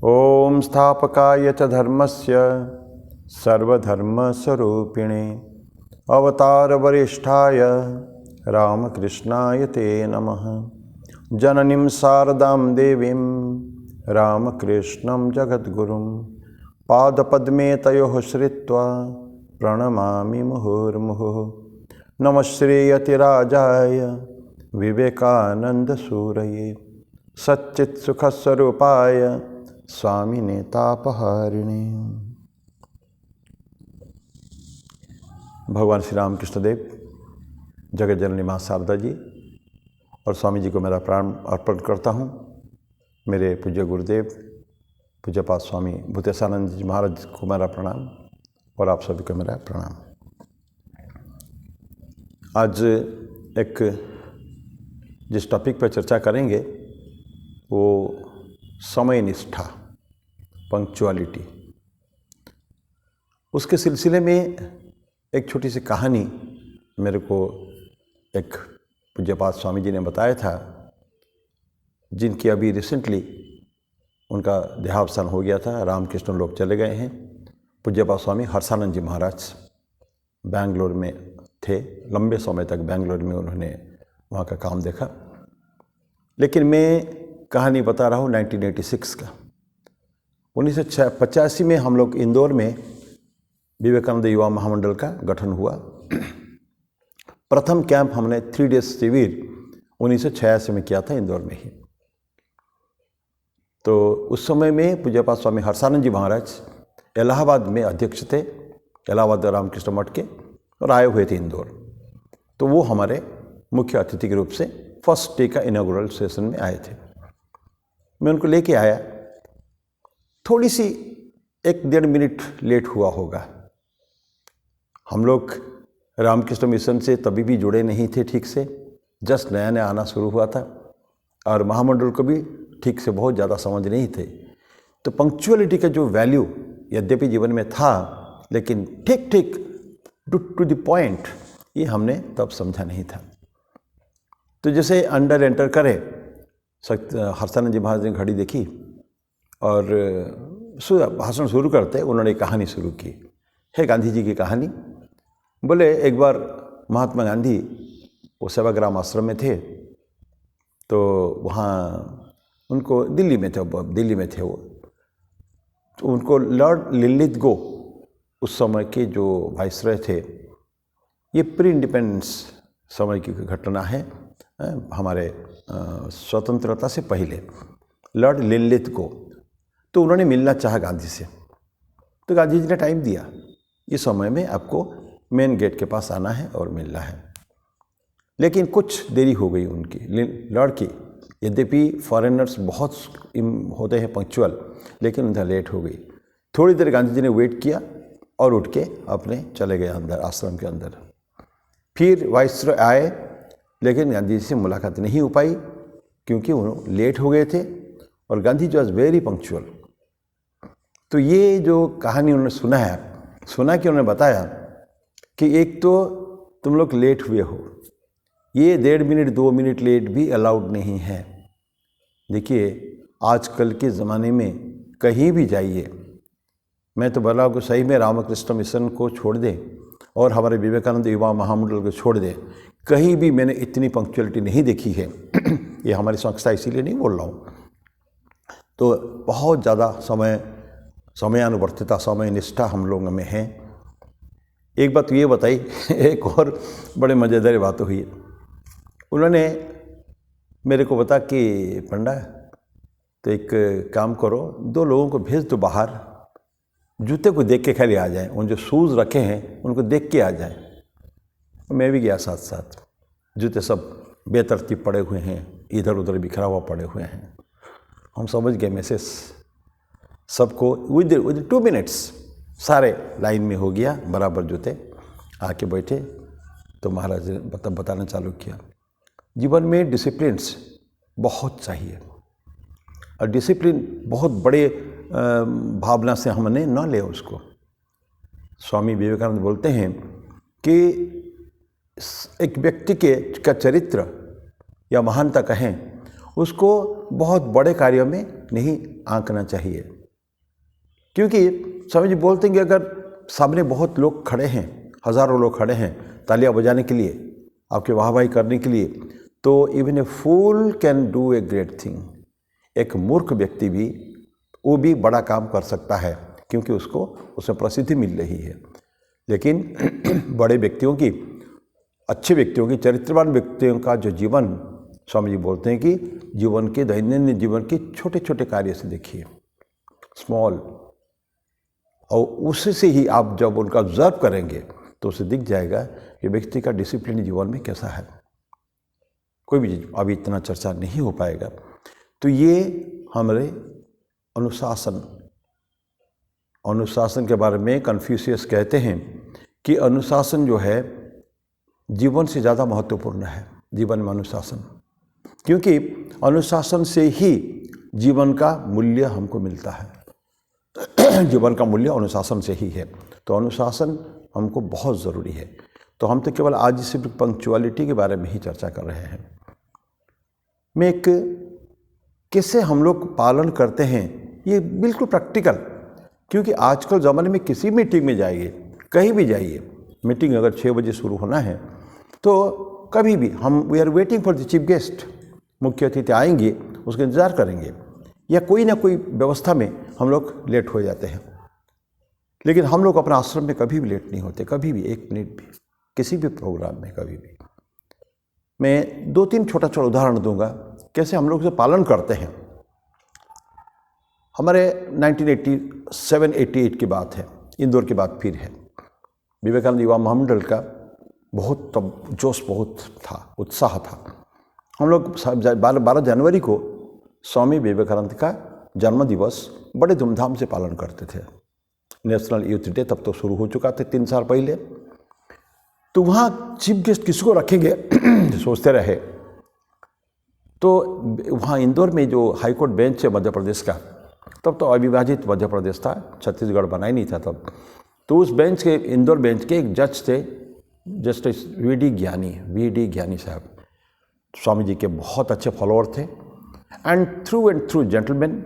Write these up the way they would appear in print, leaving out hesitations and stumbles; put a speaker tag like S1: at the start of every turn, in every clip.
S1: ओम स्थापकाय च धर्मस्य सर्वधर्मस्वरूपिणे अवतार वरिष्ठाय रामकृष्णाय ते नमः। जननीं शारदां देवीं रामकृष्णं जगद्गुरुं पादपद्मे तयोः श्रित्वा प्रणमामि मुहुर्मुहुः। नमः श्रीयतिराजाय विवेकानन्दसूरये सच्चित्सुखस्वरूपाय स्वामिने तापहारिणे। भगवान श्री राम कृष्ण देव, जगत जननी माँ शारदा जी और स्वामी जी को मेरा प्रणाम अर्पण करता हूँ। मेरे पूज्य गुरुदेव पूज्यपाद स्वामी भूतेशानंद जी महाराज को मेरा प्रणाम और आप सभी को मेरा प्रणाम। आज एक जिस टॉपिक पर चर्चा करेंगे वो समय निष्ठा, पंक्चुअलिटी। उसके सिलसिले में एक छोटी सी कहानी मेरे को एक पूज्यपाद स्वामी जी ने बताया था, जिनकी अभी रिसेंटली उनका देहावसान हो गया था। रामकृष्ण लोग चले गए हैं। पूज्यपाद स्वामी हर्षानंद जी महाराज बेंगलोर में थे, लंबे समय तक बेंगलोर में उन्होंने वहाँ का काम देखा। लेकिन मैं कहानी बता रहा हूँ 1986 का। 1985 में हम लोग इंदौर में विवेकानंद युवा महामंडल का गठन हुआ। प्रथम कैंप हमने 3 डेज शिविर 1986 में किया था इंदौर में ही। तो उस समय में पूज्यपाद स्वामी हर्षानंद जी महाराज इलाहाबाद में अध्यक्ष थे, इलाहाबाद रामकृष्ण मठ के, और आए हुए थे इंदौर। तो वो हमारे मुख्य अतिथि के रूप से फर्स्ट डे का इनॉग्रेशन सेशन में आए थे। मैं उनको लेके आया, थोड़ी सी 1-1.5 मिनट लेट हुआ होगा। हम लोग रामकृष्ण मिशन से तभी भी जुड़े नहीं थे ठीक से, जस्ट नया नया आना शुरू हुआ था और महामंडल को भी ठीक से बहुत ज़्यादा समझ नहीं थे। तो पंक्चुअलिटी का जो वैल्यू यद्यपि जीवन में था, लेकिन ठीक ठीक टू द पॉइंट ये हमने तब समझा नहीं था। तो जैसे अंडर एंटर करे, हर्षानंद जी महाराज ने घड़ी देखी और भाषण शुरू करते उन्होंने कहानी शुरू की, है गांधी जी की कहानी। बोले एक बार महात्मा गांधी वो सेवाग्राम आश्रम में थे, तो वहाँ उनको दिल्ली में थे वो, तो उनको लॉर्ड लिनलिथगो उस समय के जो वाइसरॉय थे, ये प्री इंडिपेंडेंस समय की घटना है, हमारे स्वतंत्रता से पहले लॉर्ड लिनलिथगो। तो उन्होंने मिलना चाहा गांधी से। तो गांधी जी ने टाइम दिया, इस समय में आपको मेन गेट के पास आना है और मिलना है। लेकिन कुछ देरी हो गई उनकी, लॉर्ड की। यद्यपि फॉरेनर्स बहुत होते हैं पंक्चुअल, लेकिन उन्हें लेट हो गई। थोड़ी देर गांधी जी ने वेट किया और उठ के अपने चले गए अंदर, आश्रम के अंदर। फिर वाइसरॉय आए, लेकिन गांधी जी से मुलाकात नहीं हो पाई क्योंकि वो लेट हो गए थे और Gandhi ji was very punctual. तो ये जो कहानी उन्होंने सुना कि उन्होंने बताया कि एक तो तुम लोग लेट हुए हो, ये 1.5 मिनट 2 मिनट लेट भी अलाउड नहीं है। देखिए आजकल के ज़माने में कहीं भी जाइए, मैं तो बोला कि सही में रामकृष्ण मिशन को छोड़ दें और हमारे विवेकानंद युवा महामंडल को छोड़ दें, कहीं भी मैंने इतनी पंक्चुअलिटी नहीं देखी है। ये हमारी संस्था इसीलिए नहीं बोल रहा हूँ। तो बहुत ज़्यादा समयानुवर्तिता, समय निष्ठा हम लोगों में है। एक बात ये बताई, एक और बड़े मज़ेदार बात हुई। उन्होंने मेरे को बता कि पंडा तो एक काम करो, 2 लोगों को भेज दो बाहर, जूते को देख के खाली आ जाएं, उन जो शूज़ रखे हैं उनको देख के आ जाएं। मैं भी गया साथ साथ। जूते सब बेतरतीब पड़े हुए हैं, इधर उधर बिखरा हुआ पड़े हुए हैं। हम समझ गए मैसेज सबको। विद 2 मिनट्स सारे लाइन में हो गया, बराबर जूते आके बैठे। तो महाराज ने बताना चालू किया, जीवन में डिसिप्लिन्स बहुत चाहिए और डिसिप्लिन बहुत बड़े भावना से हमने न ले उसको। स्वामी विवेकानंद बोलते हैं कि एक व्यक्ति का चरित्र या महानता कहें, उसको बहुत बड़े कार्यों में नहीं आंकना चाहिए। क्योंकि स्वामी जी बोलते हैं कि अगर सामने बहुत लोग खड़े हैं, हज़ारों लोग खड़े हैं तालियां बजाने के लिए, आपके वाहवाही करने के लिए, तो even a fool can do a great thing. एक मूर्ख व्यक्ति भी वो भी बड़ा काम कर सकता है, क्योंकि उसको उसमें प्रसिद्धि मिल रही है। लेकिन बड़े व्यक्तियों की, अच्छे व्यक्तियों की, चरित्रवान व्यक्तियों का जो जीवन, स्वामी जी बोलते हैं कि जीवन के दैनंदिन जीवन के छोटे छोटे कार्य से देखिए, स्मॉल, और उसी से ही आप जब उनका ऑब्जर्व करेंगे तो उसे दिख जाएगा कि व्यक्ति का डिसिप्लिन जीवन में कैसा है। कोई भी चीज़ अभी इतना चर्चा नहीं हो पाएगा। तो ये हमारे अनुशासन के बारे में कन्फ्यूशियस कहते हैं कि अनुशासन जो है जीवन से ज़्यादा महत्वपूर्ण है, जीवन में अनुशासन, क्योंकि अनुशासन से ही जीवन का मूल्य हमको मिलता है। जीवन का मूल्य अनुशासन से ही है। तो अनुशासन हमको बहुत ज़रूरी है। तो हम तो केवल आज सिर्फ पंक्चुअलिटी के बारे में ही चर्चा कर रहे हैं। मैं एक कैसे हम लोग पालन करते हैं, ये बिल्कुल प्रैक्टिकल, क्योंकि आजकल ज़माने में किसी मीटिंग में जाइए, कहीं भी जाइए, मीटिंग अगर 6 बजे शुरू होना है तो कभी भी हम we are waiting for the chief guest, मुख्य अतिथि आएंगे, उसका इंतज़ार करेंगे, या कोई ना कोई व्यवस्था में हम लोग लेट हो जाते हैं। लेकिन हम लोग अपना आश्रम में कभी भी लेट नहीं होते, कभी भी, 1 मिनट भी, किसी भी प्रोग्राम में कभी भी। मैं 2-3 छोटा उदाहरण दूंगा कैसे हम लोग उसे पालन करते हैं। हमारे 1987-88 की बात है, इंदौर की बात फिर है। विवेकानंद युवा महामंडल का बहुत तब जोश बहुत था, उत्साह था। हम लोग 12 जनवरी को स्वामी विवेकानंद का जन्म दिवस बड़े धूमधाम से पालन करते थे। नेशनल यूथ डे तब तो शुरू हो चुका था 3 साल पहले। तो वहाँ चीफ गेस्ट किसको रखेंगे सोचते रहे। तो वहाँ इंदौर में जो हाईकोर्ट बेंच है मध्य प्रदेश का, तब तो अविभाजित मध्य प्रदेश था, छत्तीसगढ़ बना ही नहीं था तब। तो उस बेंच के, इंदौर बेंच के एक जज थे, जस्टिस वी डी ज्ञानी साहब। स्वामी जी के बहुत अच्छे फॉलोअर थे, and thorough gentleman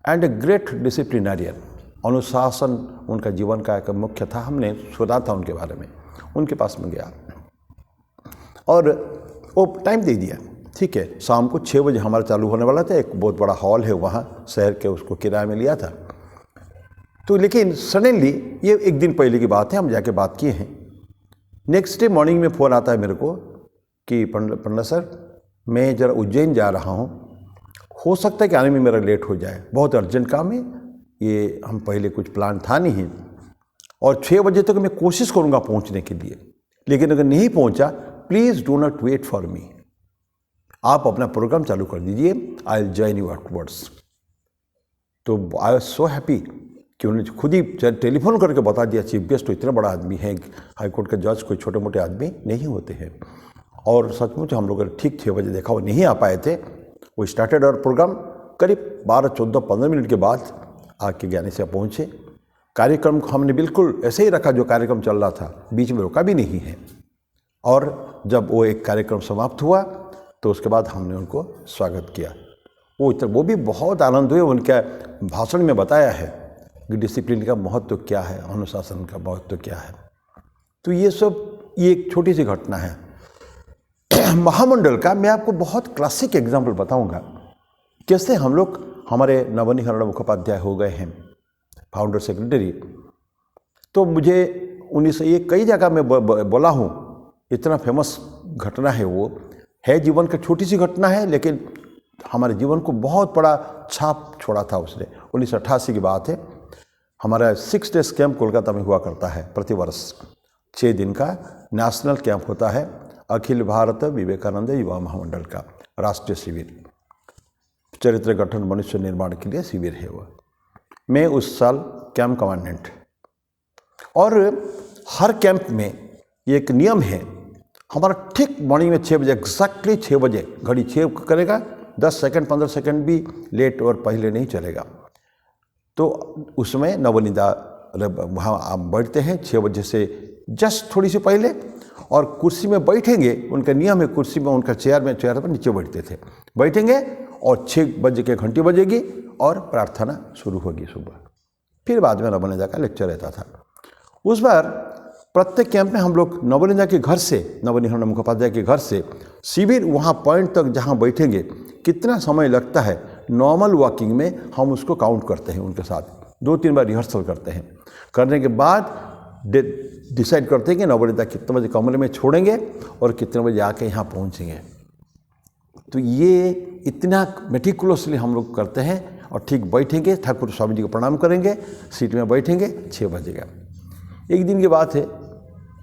S1: and a great disciplinarian. अनुशासन उनका जीवन का एक मुख्य था। हमने सुना था उनके बारे में, उनके पास में गया और वो टाइम दे दिया, ठीक है, शाम को 6 बजे हमारा चालू होने वाला था। एक बहुत बड़ा हॉल है वहाँ शहर के, उसको किराए में लिया था। तो लेकिन सडनली, ये 1 दिन पहले की बात है, हम जाके बात किए हैं। नेक्स्ट डे मॉर्निंग में फ़ोन आता है मेरे को कि पंडित सर, मैं ज़रा उज्जैन जा रहा हूँ, हो सकता है कि आने में मेरा लेट हो जाए, बहुत अर्जेंट काम है, ये हम पहले कुछ प्लान था नहीं, और 6 बजे तक मैं कोशिश करूँगा पहुँचने के लिए, लेकिन अगर नहीं पहुँचा, please do not wait for me, आप अपना प्रोग्राम चालू कर दीजिए, I will join you afterwards. तो आई वाज सो हैप्पी कि उन्होंने खुद ही टेलीफोन करके बता दिया, चीफ गेस्ट तो इतना बड़ा आदमी है, हाईकोर्ट के जज कोई छोटे मोटे आदमी नहीं होते हैं। और सचमुच हम लोग ठीक 6 बजे देखा, वो नहीं आ पाए थे। वो स्टार्टेड और प्रोग्राम करीब 12, 14, 15 मिनट के बाद आके ज्ञानी से पहुँचे। कार्यक्रम को हमने बिल्कुल ऐसे ही रखा जो कार्यक्रम चल रहा था, बीच में रोका भी नहीं है। और जब वो एक कार्यक्रम समाप्त हुआ तो उसके बाद हमने उनको स्वागत किया। वो भी बहुत आनंद हुए। उनके भाषण में बताया है कि डिसिप्लिन का महत्व क्या है, अनुशासन का महत्व क्या है। तो ये एक छोटी सी घटना है महामंडल का। मैं आपको बहुत क्लासिक एग्जाम्पल बताऊंगा कैसे हम लोग, हमारे नवनी हरण मुखोपाध्याय हो गए हैं फाउंडर सेक्रेटरी। तो मुझे उन्हीं से ये कई जगह मैं बोला हूँ, इतना फेमस घटना है, वो है जीवन की छोटी सी घटना है, लेकिन हमारे जीवन को बहुत बड़ा छाप छोड़ा था उसने। 1988 की बात है। हमारा 6 डेज कैंप कोलकाता में हुआ करता है प्रतिवर्ष। 6 दिन का नेशनल कैंप होता है, अखिल भारत विवेकानंद युवा महामंडल का राष्ट्रीय शिविर, चरित्र गठन मनुष्य निर्माण के लिए शिविर है वो। मैं उस साल कैंप कमांडेंट, और हर कैंप में एक नियम है, हमारा ठीक मॉर्निंग में 6 बजे, एग्जैक्टली 6 बजे घड़ी 6 करेगा, 10 सेकंड 15 सेकंड भी लेट और पहले नहीं चलेगा। तो उसमें नवनिदा वहाँ आप बैठते हैं 6 बजे से जस्ट थोड़ी सी पहले, और कुर्सी में बैठेंगे, उनका नियम है कुर्सी में, उनका चेयर पर नीचे बैठते थे, बैठेंगे और 6 बजे के घंटी बजेगी और प्रार्थना शुरू होगी सुबह। फिर बाद में नवोलिंदा का लेक्चर रहता था। उस बार प्रत्येक कैंप में हम लोग नवोलिंदा के घर से, नवनिहाल मुखोपाध्याय के घर से शिविर वहाँ पॉइंट तक जहाँ बैठेंगे कितना समय लगता है, नॉर्मल वॉकिंग में हम उसको काउंट करते हैं उनके साथ, 2-3 बार रिहर्सल करते हैं। करने के बाद डिसाइड करते हैं कि नवोलिंदा कितने बजे कमरे में छोड़ेंगे और कितने बजे आके यहाँ पहुँचेंगे। तो ये इतना मेटिकुलसली हम लोग करते हैं और ठीक बैठेंगे, ठाकुर स्वामी जी को प्रणाम करेंगे, सीट में बैठेंगे, 6 बजेगा। एक दिन की बात है,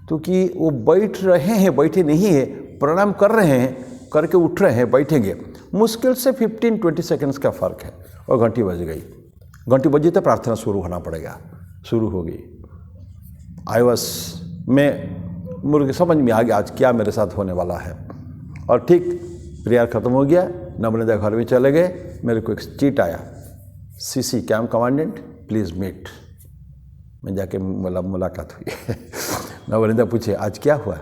S1: तो कि वो बैठ रहे हैं, बैठे नहीं है, प्रणाम कर रहे हैं, करके उठ रहे हैं, बैठेंगे, मुश्किल से 15-20 सेकंड्स का फ़र्क है और घंटी बज गई। घंटी बजी तो प्रार्थना शुरू होना पड़ेगा, शुरू हो गई। मैं मुझे समझ में आ गया आज क्या मेरे साथ होने वाला है। और ठीक प्रेयर ख़त्म हो गया, नवोलिंदा घर में चले गए, मेरे को एक चिट आया, CC camp commandant please meet. मैं जाके मुलाकात हुई। नवोलिंदा पूछे आज क्या हुआ?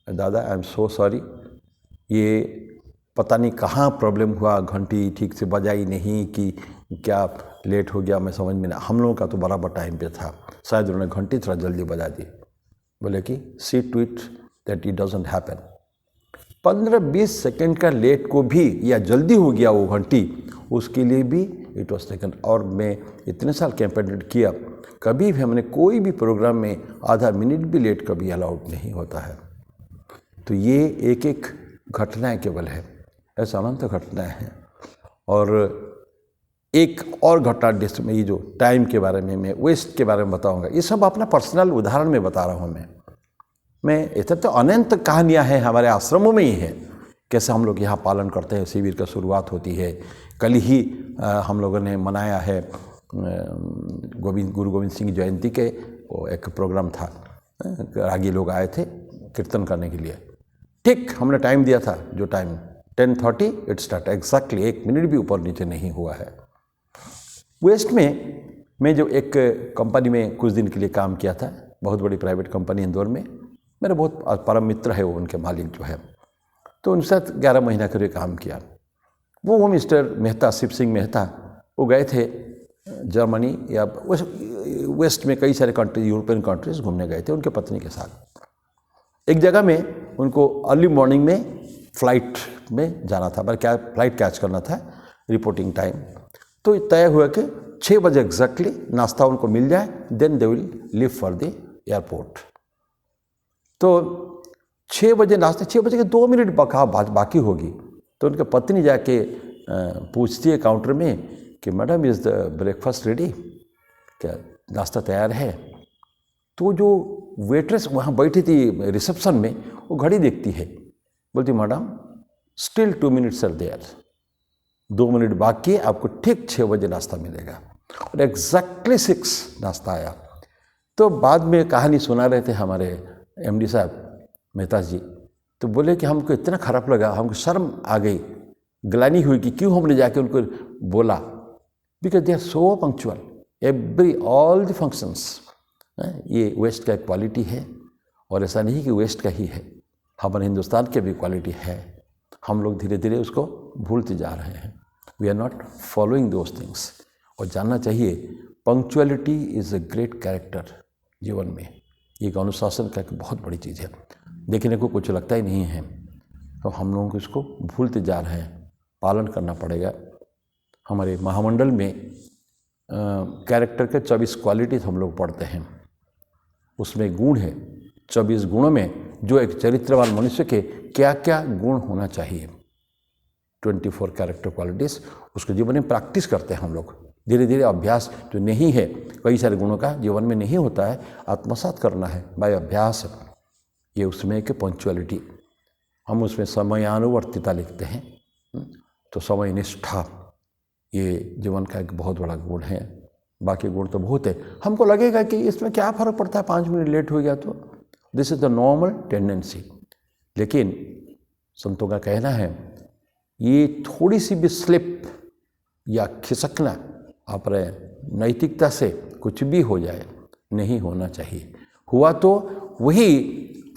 S1: दादा आई एम सो सॉरी, ये पता नहीं कहाँ प्रॉब्लम हुआ, घंटी ठीक से बजाई नहीं कि क्या लेट हो गया, मैं समझ में नहीं। हम लोगों का तो बराबर टाइम पे था, शायद उन्होंने घंटी थोड़ा जल्दी बजा दी। बोले कि see to it that it doesn't happen. 15-20 second का लेट को भी या जल्दी हो गया वो घंटी, उसके लिए भी इट वॉज टेकन। और मैं इतने साल कैंप अटेंड किया, कभी भी हमने कोई भी प्रोग्राम में आधा मिनट भी लेट कभी अलाउड नहीं होता है। तो ये एक एक घटनाएं केवल है, ऐसा अनंत घटनाएं हैं। और एक और घटना जिसमें में ये जो टाइम के बारे में, मैं वेस्ट के बारे में बताऊंगा, ये सब अपना पर्सनल उदाहरण में बता रहा हूँ मैं ऐसे तो अनंत कहानियाँ हैं हमारे आश्रमों में ही है, कैसे हम लोग यहाँ पालन करते हैं। शिविर का शुरुआत होती है, कल ही हम लोगों ने मनाया है गुरु गोविंद सिंह जयंती के, वो एक प्रोग्राम था, रागी लोग आए थे कीर्तन करने के लिए। ठीक हमने टाइम दिया था, जो time 10:30 it start, exactly 1 minute भी ऊपर नीचे नहीं हुआ है। वेस्ट में मैं जो एक कंपनी में कुछ दिन के लिए काम किया था, बहुत बड़ी प्राइवेट कंपनी इंदौर में, मेरे बहुत परम मित्र है वो, उनके मालिक जो है, तो उनके साथ 11 महीना करीब काम किया। वो मिस्टर मेहता, शिव सिंह मेहता, वो गए थे जर्मनी या वेस्ट में कई सारे कंट्री, यूरोपियन कंट्रीज घूमने गए थे उनके पत्नी के साथ। एक जगह में उनको अर्ली मॉर्निंग में फ़्लाइट में जाना था, पर फ्लाइट कैच करना था, रिपोर्टिंग टाइम। तो तय हुआ कि 6 बजे एग्जैक्टली नाश्ता उनको मिल जाए, then they will leave for the airport. तो 6 बजे नाश्ता, 6 बजे के 2 मिनट बाकी होगी, तो उनके पत्नी जाके पूछती है काउंटर में कि madam is the breakfast ready, क्या नाश्ता तैयार है? तो जो वेट्रेस वहाँ बैठी थी रिसेप्शन में, वो घड़ी देखती है, बोलती madam still 2 minutes are there, 2 minute बाकी है, आपको ठीक 6 बजे नाश्ता मिलेगा। और एग्जैक्टली 6 नाश्ता आया। तो बाद में कहानी सुना रहे थे हमारे MD साहब मेहता जी, तो बोले कि हमको इतना खराब लगा, हमको शर्म आ गई, ग्लानि हुई कि क्यों हमने जाके उनको बोला, because they are so punctual every all the functions. ये वेस्ट का क्वालिटी है, और ऐसा नहीं कि वेस्ट का ही है, हमारे हिंदुस्तान के भी क्वालिटी है। हम लोग धीरे धीरे उसको भूलते जा रहे हैं, we are not following those things. और जानना चाहिए punctuality is a great character जीवन में, एक अनुशासन का एक बहुत बड़ी चीज़ है, देखने को कुछ लगता ही नहीं है, तो हम लोगों को इसको भूलते जा रहे हैं, पालन करना पड़ेगा। हमारे महामंडल में कैरेक्टर के 24 क्वालिटीज हम लोग पढ़ते हैं, उसमें गुण है, 24 गुणों में जो एक चरित्रवान मनुष्य के क्या क्या गुण होना चाहिए, 24 कैरेक्टर क्वालिटीज़, उसके जीवन में प्रैक्टिस करते हैं हम लोग। धीरे धीरे अभ्यास जो नहीं है, कई सारे गुणों का जीवन में नहीं होता है, आत्मसात करना है बाय अभ्यास। ये उसमें एक पंक्चुअलिटी, हम उसमें समयानुवर्तिता लिखते हैं, तो समय निष्ठा ये जीवन का एक बहुत बड़ा गुण है। बाकी गुण तो बहुत है, हमको लगेगा कि इसमें क्या फ़र्क पड़ता है 5 मिनट लेट हो गया तो, this is the normal tendency. लेकिन संतों का कहना है ये थोड़ी सी भी स्लिप या खिसकना अपने नैतिकता से कुछ भी हो जाए, नहीं होना चाहिए। हुआ तो वही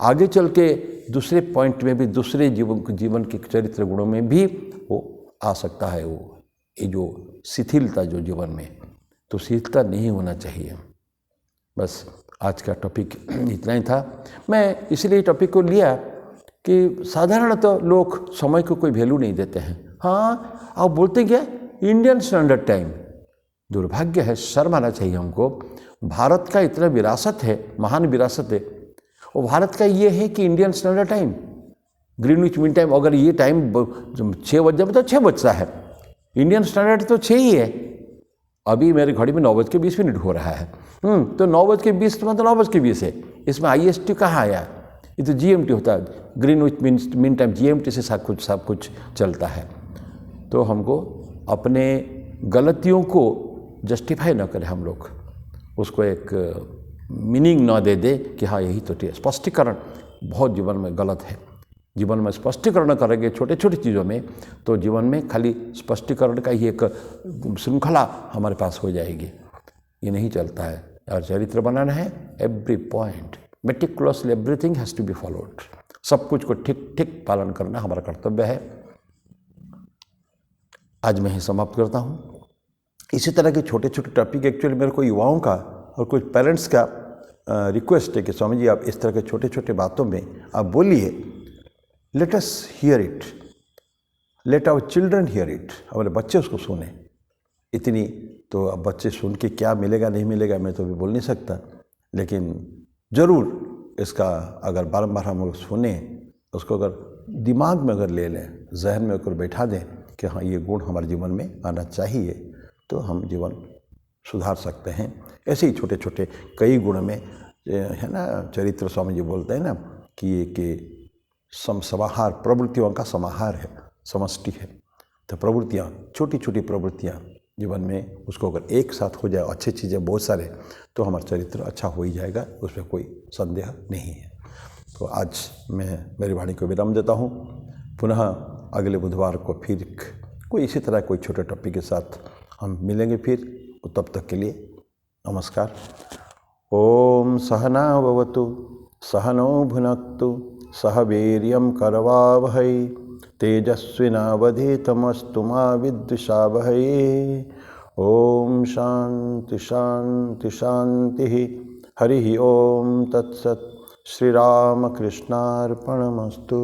S1: आगे चल के दूसरे पॉइंट में भी, दूसरे जीवन के चरित्र गुणों में भी वो आ सकता है। वो ये जो शिथिलता जो जीवन में, तो शिथिलता नहीं होना चाहिए। बस आज का टॉपिक इतना ही था। मैं इसलिए टॉपिक को लिया कि साधारणतः लोग समय को कोई वैल्यू नहीं देते हैं। हाँ, आप बोलते क्या, इंडियन स्टैंडर्ड टाइम। दुर्भाग्य है, शर्म आना चाहिए हमको। भारत का इतना विरासत है, महान विरासत है, और भारत का ये है कि Indian standard time, Greenwich mean time, अगर ये टाइम 6 बज जाए तो 6 बजता है। इंडियन स्टैंडर्ड तो 6 ही है। अभी मेरी घड़ी में 9:20 हो रहा है। तो 9:20 मतलब 9:20 है। इसमें IST कहाँ आया? ये तो GMT होता है, ग्रीनविच मीन टाइम। GMT से सब कुछ चलता है। तो हमको अपने गलतियों को जस्टिफाई न करें, हम लोग उसको एक मीनिंग न दे कि हाँ यही तो ठीक है। स्पष्टीकरण बहुत जीवन में गलत है। जीवन में स्पष्टीकरण करेंगे छोटे छोटे चीज़ों में, तो जीवन में खाली स्पष्टीकरण का ही एक श्रृंखला हमारे पास हो जाएगी। ये नहीं चलता है। और चरित्र बनाना है, every point meticulously everything has to be followed. सब कुछ को ठीक ठीक पालन करना हमारा कर्तव्य है। आज मैं ही समाप्त करता हूँ। इसी तरह के छोटे छोटे टॉपिक एक्चुअली मेरे को युवाओं का और कुछ पेरेंट्स का रिक्वेस्ट है कि स्वामी जी आप इस तरह के छोटे छोटे बातों में आप बोलिए। Let us hear it, let our children hear it. हमारे बच्चे उसको सुने। इतनी तो अब बच्चे सुन के क्या मिलेगा नहीं मिलेगा मैं तो अभी बोल नहीं सकता, लेकिन ज़रूर इसका अगर बारम्बार हम लोग सुने, उसको अगर दिमाग में अगर ले लें, जहन में अगर बैठा दें कि हाँ ये गुण हमारे जीवन में आना चाहिए, तो हम जीवन सुधार सकते हैं। ऐसे ही छोटे छोटे कई गुण में है ना, चरित्र स्वामी जी बोलते हैं ना कि ये कि समाहार, प्रवृत्तियों का समाहार है, समष्टि है। तो प्रवृत्तियाँ, छोटी छोटी प्रवृत्तियाँ जीवन में, उसको अगर एक साथ हो जाए, अच्छी चीज़ें बहुत सारे, तो हमारा चरित्र अच्छा हो ही जाएगा, उसमें कोई संदेह नहीं है। तो आज मैं मेरी वाणी को विराम देता हूँ। पुनः अगले बुधवार को फिर कोई इसी तरह कोई छोटे टॉपिक के साथ हम मिलेंगे फिर। तब तक के लिए नमस्कार। ओम सहना भवतु, सहनो भुनक्तु, सह वीर्यं करवावहै, तेजस्विनावधीतमस्तु मा विद्विषावहै। ओम शांति शांति शांति। हरि ओम तत्सत्। श्री राम कृष्णार्पणमस्तु।